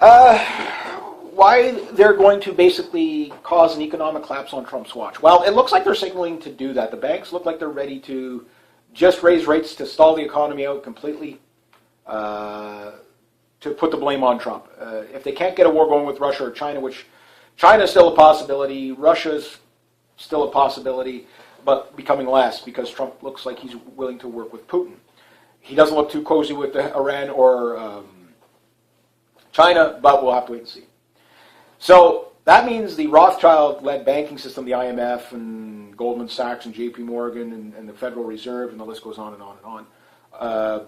Uh, why they're going to basically cause an economic collapse on Trump's watch? Well, it looks like they're signaling to do that. The banks look like they're ready to just raise rates to stall the economy out completely, to put the blame on Trump. If they can't get a war going with Russia or China, which China's still a possibility, Russia's still a possibility, but becoming less because Trump looks like he's willing to work with Putin. He doesn't look too cozy with Iran or China, but we'll have to wait and see. So that means the Rothschild-led banking system, the IMF and Goldman Sachs and JP Morgan and the Federal Reserve, and the list goes on and on and on,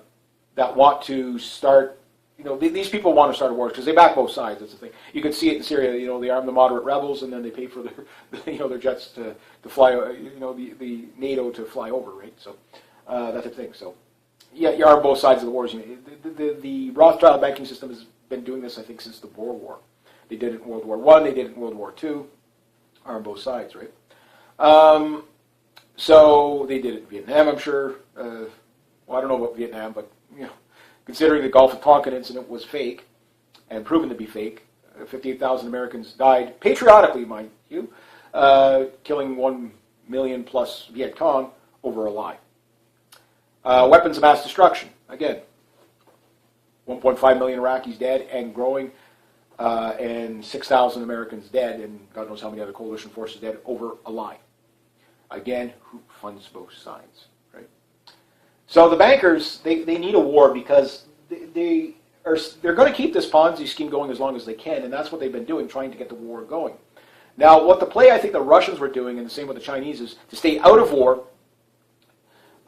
that want to start, these people want to start a war because they back both sides. That's the thing. You can see it in Syria. They arm the moderate rebels and then they pay for their, their jets to fly, the NATO to fly over, right? So that's the thing. So yeah, you arm both sides of the wars. The Rothschild banking system has been doing this, I think, since the Boer War. They did it in World War I, they did it in World War II, on both sides, right? So they did it in Vietnam, I'm sure. Well, I don't know about Vietnam, but considering the Gulf of Tonkin incident was fake and proven to be fake, 58,000 Americans died patriotically, mind you, killing 1 million plus Viet Cong over a lie. Weapons of mass destruction, again, 1.5 million Iraqis dead and growing. And 6,000 Americans dead, and God knows how many other coalition forces dead over a lie. Again, who funds both sides, right? So the bankers, they need a war because they're going to keep this Ponzi scheme going as long as they can, and that's what they've been doing, trying to get the war going. Now, what the play I think the Russians were doing, and the same with the Chinese, is to stay out of war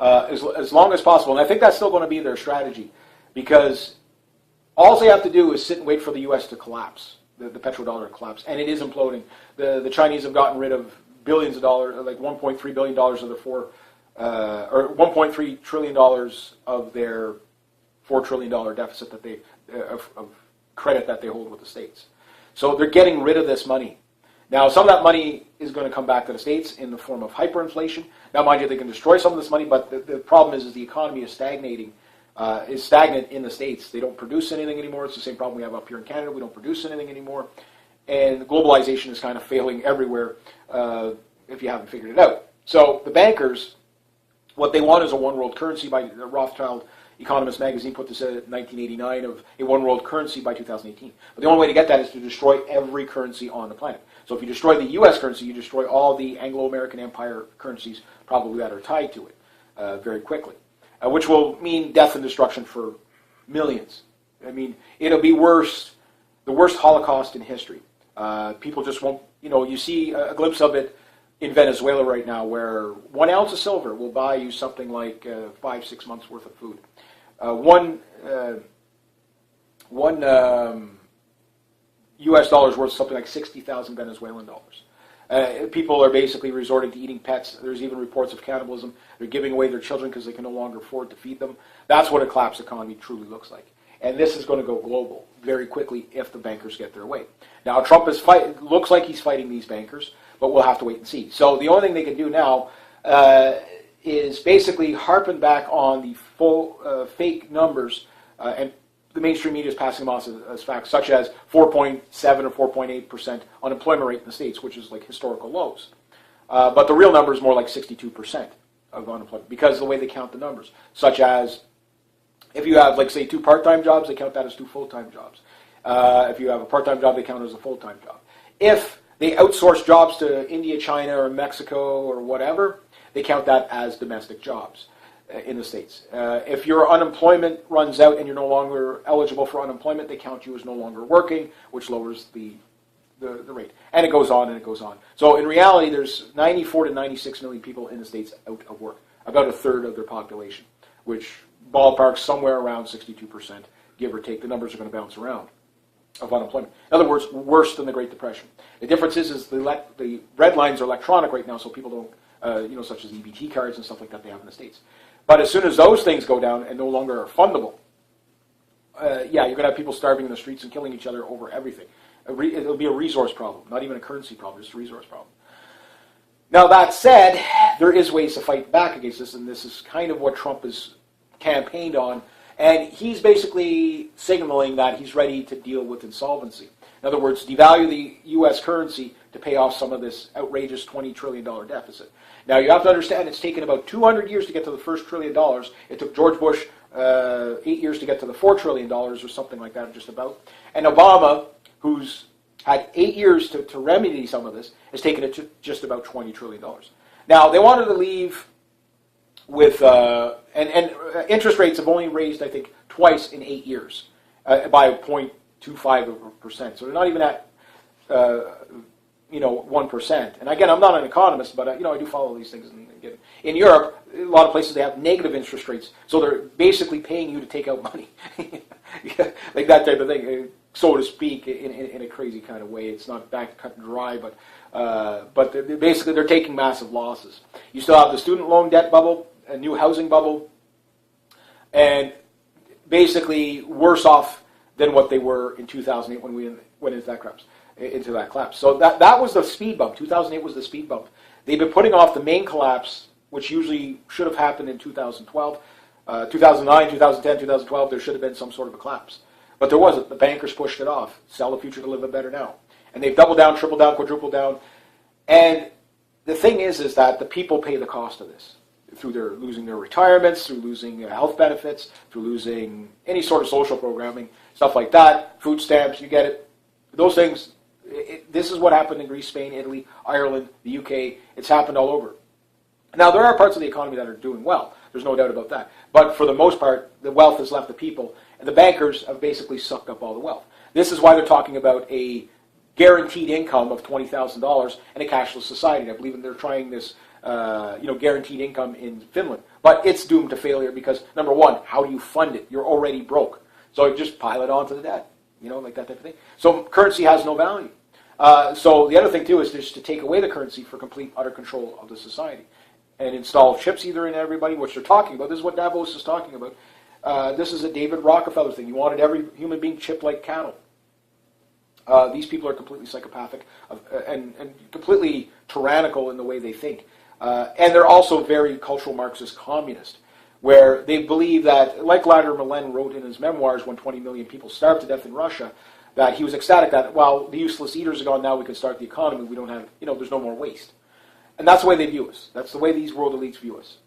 as long as possible, and I think that's still going to be their strategy, because all they have to do is sit and wait for the U.S. to collapse, the petrodollar to collapse, and it is imploding. The Chinese have gotten rid of billions of dollars, like $1.3 billion of their or $1.3 trillion of their $4 trillion deficit that they of credit that they hold with the states. So they're getting rid of this money. Now, some of that money is going to come back to the states in the form of hyperinflation. Now, mind you, they can destroy some of this money, but the problem is the economy is stagnating. Is stagnant in the States. They don't produce anything anymore. It's the same problem we have up here in Canada. We don't produce anything anymore. And globalization is kind of failing everywhere if you haven't figured it out. So the bankers, what they want is a one world currency. By the Rothschild Economist magazine put this in 1989 of a one world currency by 2018. But the only way to get that is to destroy every currency on the planet. So if you destroy the U.S. currency, you destroy all the Anglo-American Empire currencies probably that are tied to it very quickly. Which will mean death and destruction for millions. I mean, it'll be worse, the worst Holocaust in history. People just won't, you see a glimpse of it in Venezuela right now, where 1 ounce of silver will buy you something like 5-6 months worth of food. One U.S. dollar is worth something like 60,000 Venezuelan dollars. People are basically resorting to eating pets. There's even reports of cannibalism. They're giving away their children because they can no longer afford to feed them. That's what a collapsed economy truly looks like. And this is going to go global very quickly if the bankers get their way. Now, Trump looks like he's fighting these bankers, but we'll have to wait and see. So the only thing they can do now is basically harpen back on the full fake numbers, and the mainstream media is passing them off as facts, such as 4.7 or 4.8% unemployment rate in the States, which is like historical lows. But the real number is more like 62% of unemployment because of the way they count the numbers, such as if you have, like, say, 2 part-time jobs, they count that as 2 full-time jobs. If you have a part-time job, they count it as a full-time job. If they outsource jobs to India, China, or Mexico, or whatever, they count that as domestic jobs in the States. If your unemployment runs out and you're no longer eligible for unemployment, they count you as no longer working, which lowers the rate. And it goes on and it goes on. So in reality, there's 94 to 96 million people in the States out of work, about a third of their population, which ballparks somewhere around 62%, give or take. The numbers are going to bounce around of unemployment. In other words, worse than the Great Depression. The difference is the red lines are electronic right now, so people don't, such as EBT cards and stuff like that they have in the States. But as soon as those things go down and no longer are fundable, you're going to have people starving in the streets and killing each other over everything. It'll be a resource problem, not even a currency problem, just a resource problem. Now, that said, there is ways to fight back against this, and this is kind of what Trump has campaigned on And he's basically signaling that he's ready to deal with insolvency. In other words, devalue the U.S. currency to pay off some of this outrageous $20 trillion deficit. Now, you have to understand it's taken about 200 years to get to the first $1 trillion. It took George Bush 8 years to get to the $4 trillion or something like that, just about. And Obama, who's had 8 years to remedy some of this, has taken it to just about $20 trillion. Now, they wanted to leave with, and interest rates have only raised, I think, twice in 8 years by 0.25%. So they're not even at, 1%. And again, I'm not an economist, but I do follow these things. In Europe, a lot of places they have negative interest rates, so they're basically paying you to take out money, like that type of thing, so to speak, in a crazy kind of way. It's not back cut and dry, but basically they're taking massive losses. You still have the student loan debt bubble, a new housing bubble, and basically worse off than what they were in 2008 when we went into that collapse. So that was the speed bump. 2008 was the speed bump. They've been putting off the main collapse, which usually should have happened in 2012. 2009, 2010, 2012, there should have been some sort of a collapse. But there wasn't. The bankers pushed it off. Sell the future to live it better now. And they've doubled down, tripled down, quadrupled down. And the thing is that the people pay the cost of this through their losing their retirements, through losing health benefits, through losing any sort of social programming, stuff like that, food stamps, you get it. Those things, this is what happened in Greece, Spain, Italy, Ireland, the UK. It's happened all over. Now, there are parts of the economy that are doing well. There's no doubt about that. But for the most part, the wealth has left the people, and the bankers have basically sucked up all the wealth. This is why they're talking about a guaranteed income of $20,000 and a cashless society. I believe they're trying this, guaranteed income in Finland. But it's doomed to failure because, number one, how do you fund it? You're already broke. So just pile it onto the debt, like that type of thing. So currency has no value. So the other thing, too, is just to take away the currency for complete, utter control of the society and install chips either in everybody, which they're talking about. This is what Davos is talking about. This is a David Rockefeller thing. He wanted every human being chipped like cattle. These people are completely psychopathic and completely tyrannical in the way they think. And they're also very cultural Marxist communist, where they believe that, like Vladimir Lenin wrote in his memoirs when 20 million people starved to death in Russia, that he was ecstatic that, well, the useless eaters are gone, now we can start the economy, we don't have, there's no more waste. And that's the way they view us. That's the way these world elites view us.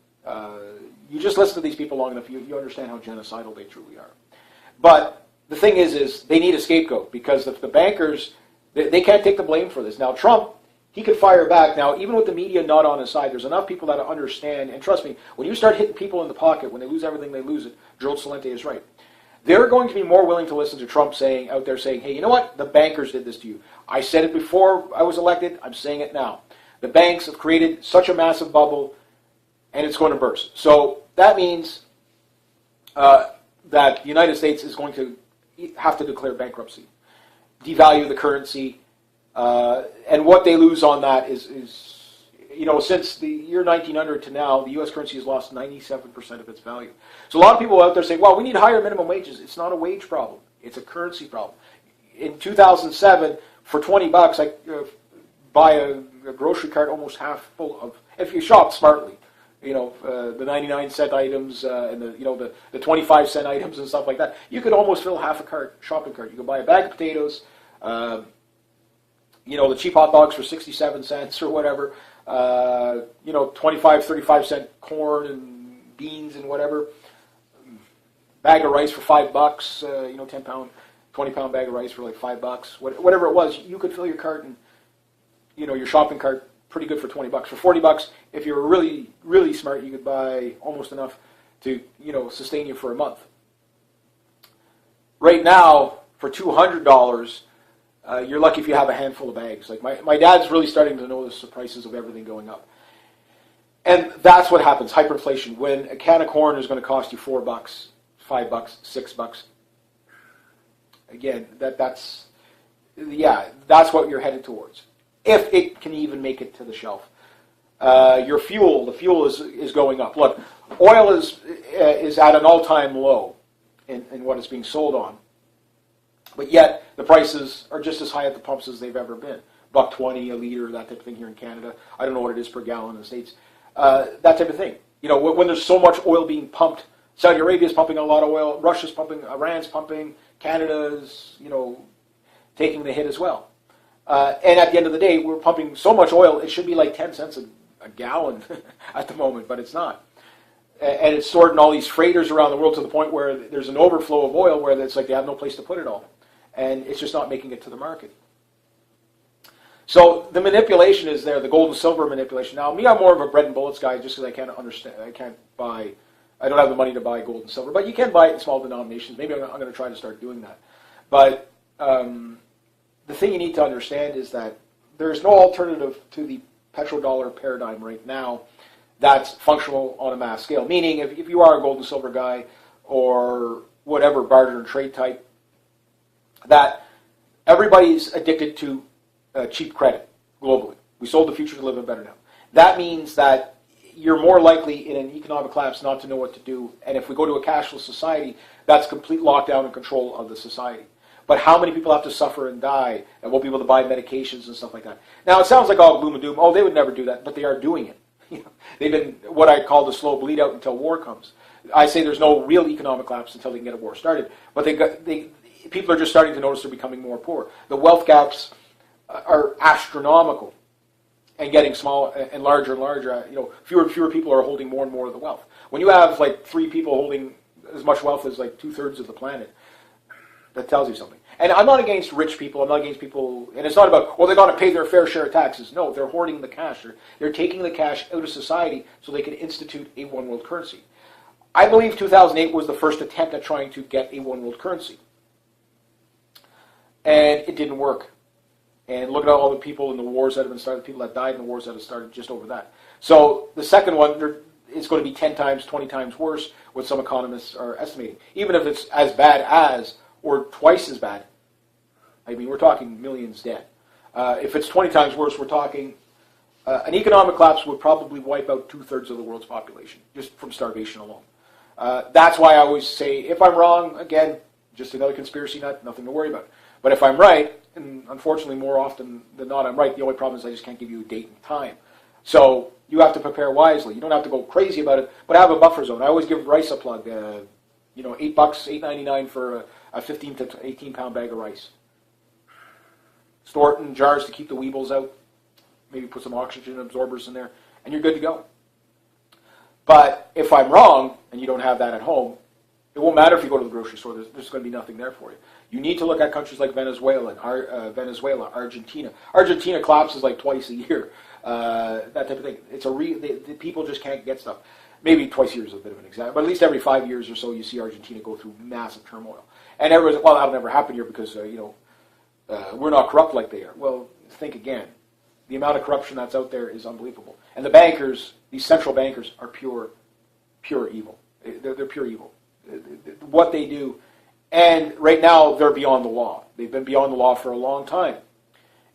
You just listen to these people long enough, you understand how genocidal they truly are. But the thing is they need a scapegoat, because if the bankers, they can't take the blame for this. Now, Trump, he could fire back. Now, even with the media not on his side, there's enough people that understand, and trust me, when you start hitting people in the pocket, when they lose everything, they lose it. Gerald Celente is right. They're going to be more willing to listen to Trump out there saying, hey, you know what? The bankers did this to you. I said it before I was elected. I'm saying it now. The banks have created such a massive bubble, and it's going to burst. So that means that the United States is going to have to declare bankruptcy, devalue the currency, and what they lose on that is since the year 1900 to now, the U.S. currency has lost 97% of its value. So a lot of people out there say, well, we need higher minimum wages. It's not a wage problem. It's a currency problem. In 2007, for $20, I buy a grocery cart almost half full of, if you shop smartly, the 99-cent items and the 25-cent items and stuff like that. You could almost fill half a shopping cart. You could buy a bag of potatoes, the cheap hot dogs for 67 cents or whatever, 25, 35-cent corn and beans and whatever, bag of rice for $5, 10-pound, 20-pound bag of rice for like $5, whatever it was. You could fill your cart and, your shopping cart pretty good for $20. For $40, if you were really, really smart, you could buy almost enough to, sustain you for a month. Right now, for $200, you're lucky if you have a handful of bags. Like my dad's really starting to notice the prices of everything going up. And that's what happens, hyperinflation. When a can of corn is going to cost you $4, $5, $6, again, that's what you're headed towards. If it can even make it to the shelf. The fuel is going up. Look, oil is at an all-time low in what it's being sold on. But yet, the prices are just as high at the pumps as they've ever been. $1.20 a liter, that type of thing here in Canada. I don't know what it is per gallon in the States. That type of thing. When there's so much oil being pumped Saudi Arabia is pumping a lot of oil. Russia's pumping. Iran's pumping. Canada's, taking the hit as well. And at the end of the day, we're pumping so much oil, it should be like 10 cents a gallon at the moment, but it's not. And it's stored in all these freighters around the world to the point where there's an overflow of oil where it's like they have no place to put it all. And it's just not making it to the market. So the manipulation is there, the gold and silver manipulation. Now, me, I'm more of a bread and bullets guy just because I don't have the money to buy gold and silver, but you can buy it in small denominations. Maybe I'm going to try to start doing that. But the thing you need to understand is that there's no alternative to the petrodollar paradigm right now that's functional on a mass scale. Meaning, if you are a gold and silver guy or whatever barter and trade type, that everybody's addicted to cheap credit globally. We sold the future to live it better now. That means that you're more likely in an economic collapse not to know what to do. And if we go to a cashless society, that's complete lockdown and control of the society. But how many people have to suffer and die and won't be able to buy medications and stuff like that? Now, it sounds like all gloom and doom. Oh, they would never do that, but they are doing it. They've been what I call the slow bleed out until war comes. I say there's no real economic collapse until they can get a war started. But people are just starting to notice they're becoming more poor. The wealth gaps are astronomical and getting small and larger and larger. Fewer and fewer people are holding more and more of the wealth. When you have like 3 people holding as much wealth as like 2/3 of the planet, that tells you something. And I'm not against rich people. I'm not against people. And it's not about, well, they got to pay their fair share of taxes. No, they're hoarding the cash. They're taking the cash out of society so they can institute a one world currency. I believe 2008 was the first attempt at trying to get a one world currency. And it didn't work. And look at all the people in the wars that have been started, the people that died in the wars that have started just over that. So the second one, it's going to be 10 times, 20 times worse, what some economists are estimating. Even if it's as bad as, or twice as bad, I mean, we're talking millions dead. If it's 20 times worse, we're talking an economic collapse would probably wipe out 2/3 of the world's population, just from starvation alone. That's why I always say, if I'm wrong, again, just another conspiracy nut, nothing to worry about. But if I'm right, and unfortunately more often than not I'm right, the only problem is I just can't give you a date and time. So you have to prepare wisely. You don't have to go crazy about it, but have a buffer zone. I always give rice a plug. $8, $8.99 for a 15 to 18 pound bag of rice. Store it in jars to keep the weevils out. Maybe put some oxygen absorbers in there, and you're good to go. But if I'm wrong, and you don't have that at home, it won't matter if you go to the grocery store. There's going to be nothing there for you. You need to look at countries like Venezuela, Argentina. Argentina collapses like twice a year. That type of thing. The people just can't get stuff. Maybe twice a year is a bit of an example, but at least every 5 years or so, you see Argentina go through massive turmoil. And everyone's like, well, that'll never happen here because we're not corrupt like they are. Well, think again. The amount of corruption that's out there is unbelievable. And the bankers, these central bankers, are pure evil. They're pure evil. What they do, and right now they're beyond the law. They've been beyond the law for a long time.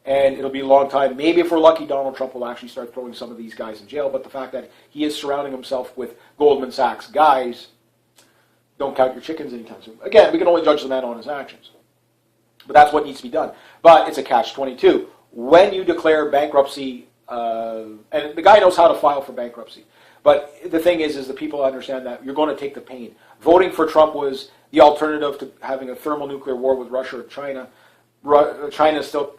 And it'll be a long time. Maybe if we're lucky, Donald Trump will actually start throwing some of these guys in jail. But the fact that he is surrounding himself with Goldman Sachs guys, don't count your chickens anytime soon. Again, we can only judge the man on his actions. But that's what needs to be done. But it's a catch-22. When you declare bankruptcy, and the guy knows how to file for bankruptcy. But the thing is the people understand that you're going to take the pain. Voting for Trump was the alternative to having a thermonuclear war with Russia or China. China is still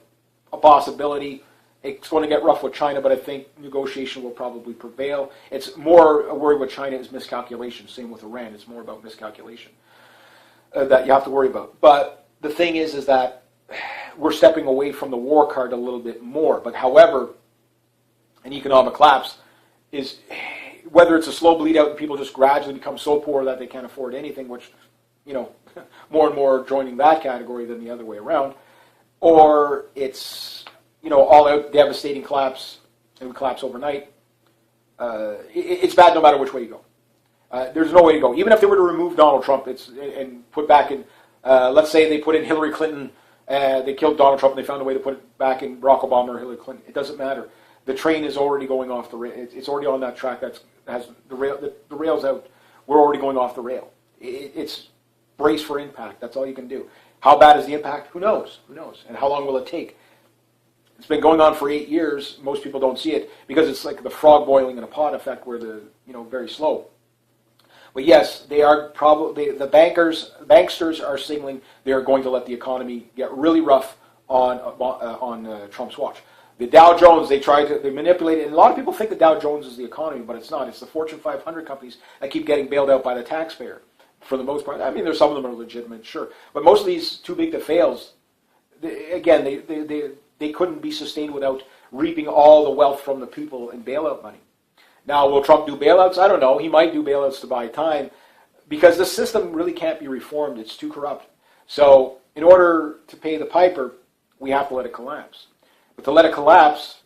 a possibility. It's going to get rough with China, but I think negotiation will probably prevail. It's more a worry with China is miscalculation. Same with Iran. It's more about miscalculation that you have to worry about. But the thing is that we're stepping away from the war card a little bit more. But however, an economic collapse is, whether it's a slow bleed out and people just gradually become so poor that they can't afford anything, which, more and more joining that category than the other way around, or it's, all out devastating collapse and we collapse overnight. It's bad no matter which way you go. There's no way to go. Even if they were to remove Donald Trump and put back in, let's say they put in Hillary Clinton, they killed Donald Trump and they found a way to put it back in Barack Obama or Hillary Clinton. It doesn't matter. The train is already going off the rail. It's already on that track that has the rail's out. We're already going off the rail. It's brace for impact. That's all you can do. How bad is the impact? Who knows? Who knows? And how long will it take? It's been going on for 8 years. Most people don't see it because it's like the frog boiling in a pot effect where very slow. But yes, they are probably the banksters are signaling they are going to let the economy get really rough on Trump's watch. The Dow Jones, they manipulate it, and a lot of people think the Dow Jones is the economy, but it's not. It's the Fortune 500 companies that keep getting bailed out by the taxpayer, for the most part. I mean, there's some of them are legitimate, sure, but most of these too big to fails, they couldn't be sustained without reaping all the wealth from the people in bailout money. Now, will Trump do bailouts? I don't know. He might do bailouts to buy time, because the system really can't be reformed. It's too corrupt. So, in order to pay the piper, we have to let it collapse. But to let it collapse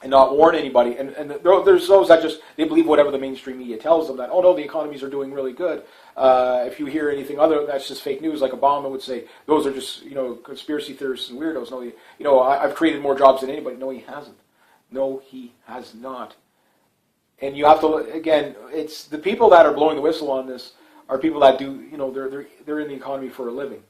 and not warn anybody, and there's those that just, they believe whatever the mainstream media tells them, that, oh no, the economies are doing really good. If you hear anything other, that's just fake news, like Obama would say, those are just, conspiracy theorists and weirdos. No, I've created more jobs than anybody. No, he hasn't. No, he has not. And you have to, again, it's the people that are blowing the whistle on this are people that do, they're in the economy for a living.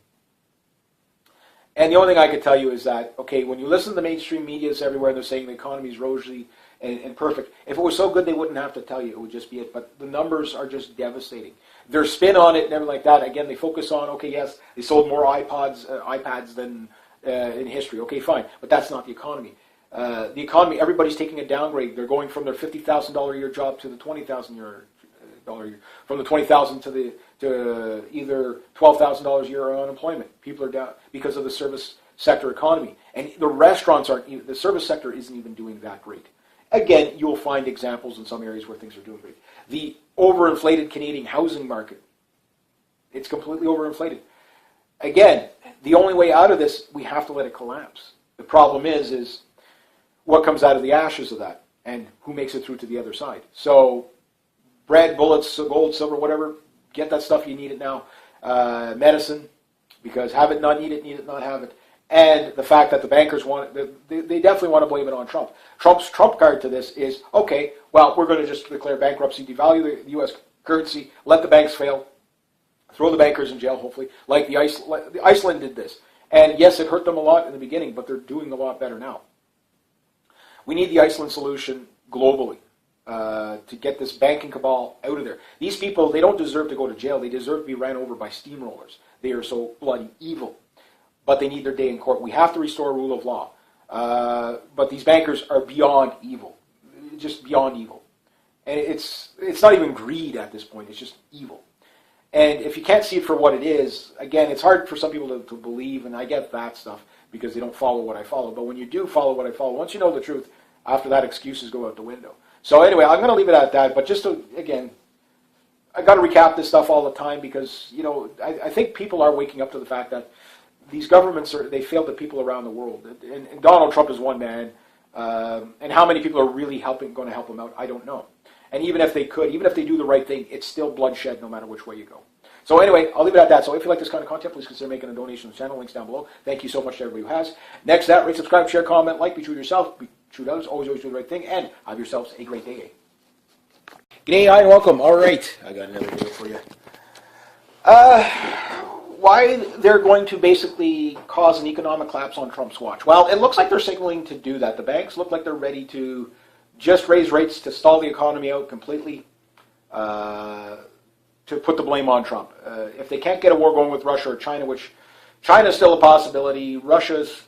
And the only thing I could tell you is that, okay, when you listen to the mainstream media everywhere, they're saying the economy is rosy and perfect. If it was so good, they wouldn't have to tell you. It would just be it. But the numbers are just devastating. Their spin on it and everything like that, again, they focus on, okay, yes, they sold more iPads than in history. Okay, fine. But that's not the economy. The economy, everybody's taking a downgrade. They're going from their $50,000 a year job to the $20,000 a year, from the $20,000 to either $12,000 a year of unemployment. People are down because of the service sector economy, and the restaurants aren't. The service sector isn't even doing that great. Again, you'll find examples in some areas where things are doing great. The overinflated Canadian housing market, it's completely overinflated. Again, the only way out of this, we have to let it collapse. The problem is what comes out of the ashes of that, and who makes it through to the other side. So, bread, bullets, gold, silver, whatever, get that stuff, you need it now. Medicine, because have it, not need it, not have it. And the fact that the bankers they definitely want to blame it on Trump. Trump's trump card to this is, okay, well, we're going to just declare bankruptcy, devalue the U.S. currency, let the banks fail, throw the bankers in jail, hopefully, like Iceland did this. And yes, it hurt them a lot in the beginning, but they're doing a lot better now. We need the Iceland solution globally to get this banking cabal out of there. These people, they don't deserve to go to jail. They deserve to be ran over by steamrollers. They are so bloody evil. But they need their day in court. We have to restore rule of law. But these bankers are beyond evil. Just beyond evil. And it's not even greed at this point. It's just evil. And if you can't see it for what it is, again, it's hard for some people to believe, and I get that stuff because they don't follow what I follow. But when you do follow what I follow, once you know the truth, after that, excuses go out the window. So anyway, I'm going to leave it at that. But just to, again, I got to recap this stuff all the time because, I think people are waking up to the fact that these governments, they failed the people around the world. And Donald Trump is one man. And how many people are really going to help him out, I don't know. And even if they could, even if they do the right thing, it's still bloodshed no matter which way you go. So anyway, I'll leave it at that. So if you like this kind of content, please consider making a donation to the channel. Links down below. Thank you so much to everybody who has. Next, that, rate, subscribe, share, comment, like, be true to yourself, be true to others, always do the right thing, and have yourselves a great day. G'day, hi, and welcome. All right, I got another video for you. Why they're going to basically cause an economic collapse on Trump's watch? Well, it looks like they're signaling to do that. The banks look like they're ready to just raise rates to stall the economy out completely, to put the blame on Trump. If they can't get a war going with Russia or China, which China's still a possibility, Russia's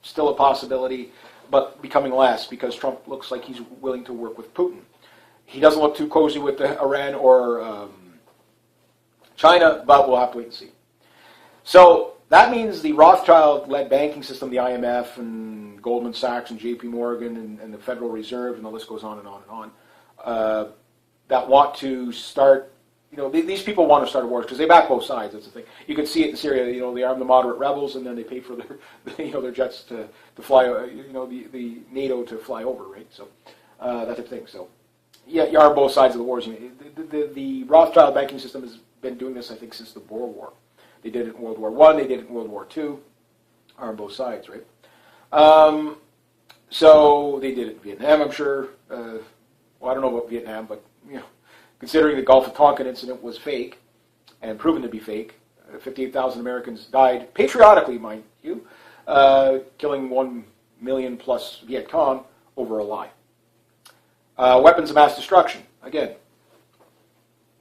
still a possibility, but becoming less because Trump looks like he's willing to work with Putin. He doesn't look too cozy with Iran or China, but we'll have to wait and see. So that means the Rothschild-led banking system, the IMF and Goldman Sachs and JP Morgan and the Federal Reserve, and the list goes on and on and on, that want to start, these people want to start a war because they back both sides. That's the thing. You can see it in Syria. They arm the moderate rebels, and then they pay for their jets to fly. The NATO to fly over, right? So that type of thing. So yeah, you arm both sides of the wars. The Rothschild banking system has been doing this, I think, since the Boer War. They did it in World War I. They did it in World War II. Arm both sides, right? So they did it in Vietnam, I'm sure. Well, I don't know about Vietnam, but considering the Gulf of Tonkin incident was fake and proven to be fake, 58,000 Americans died patriotically, mind you, killing 1 million plus Viet Cong over a lie. Weapons of mass destruction, again.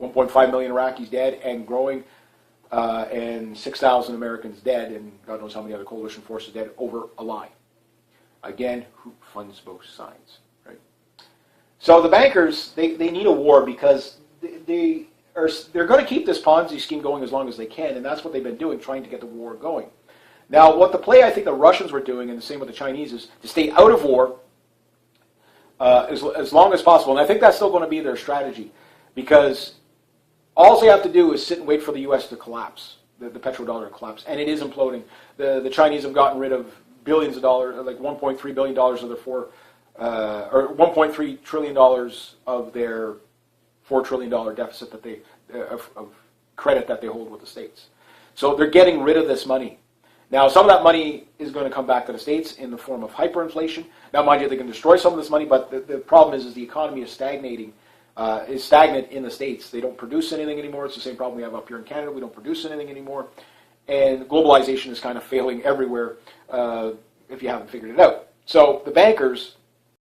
1.5 million Iraqis dead and growing, and 6,000 Americans dead, and God knows how many other coalition forces dead over a lie. Again, who funds both sides, right? So the bankers, they need a war because they're going to keep this Ponzi scheme going as long as they can, and that's what they've been doing, trying to get the war going. Now, what the play I think the Russians were doing, and the same with the Chinese, is to stay out of war as long as possible. And I think that's still going to be their strategy, because all they have to do is sit and wait for the U.S. to collapse, the petrodollar to collapse, and it is imploding. The Chinese have gotten rid of billions of dollars, like $1.3 billion of their or $1.3 trillion of their $4 trillion deficit that they of credit that they hold with the States. So they're getting rid of this money. Now, some of that money is going to come back to the States in the form of hyperinflation. Now, mind you, they can destroy some of this money, but the problem is the economy is stagnating. Is stagnant in the States. They don't produce anything anymore. It's the same problem we have up here in Canada. We don't produce anything anymore. And globalization is kind of failing everywhere if you haven't figured it out. So the bankers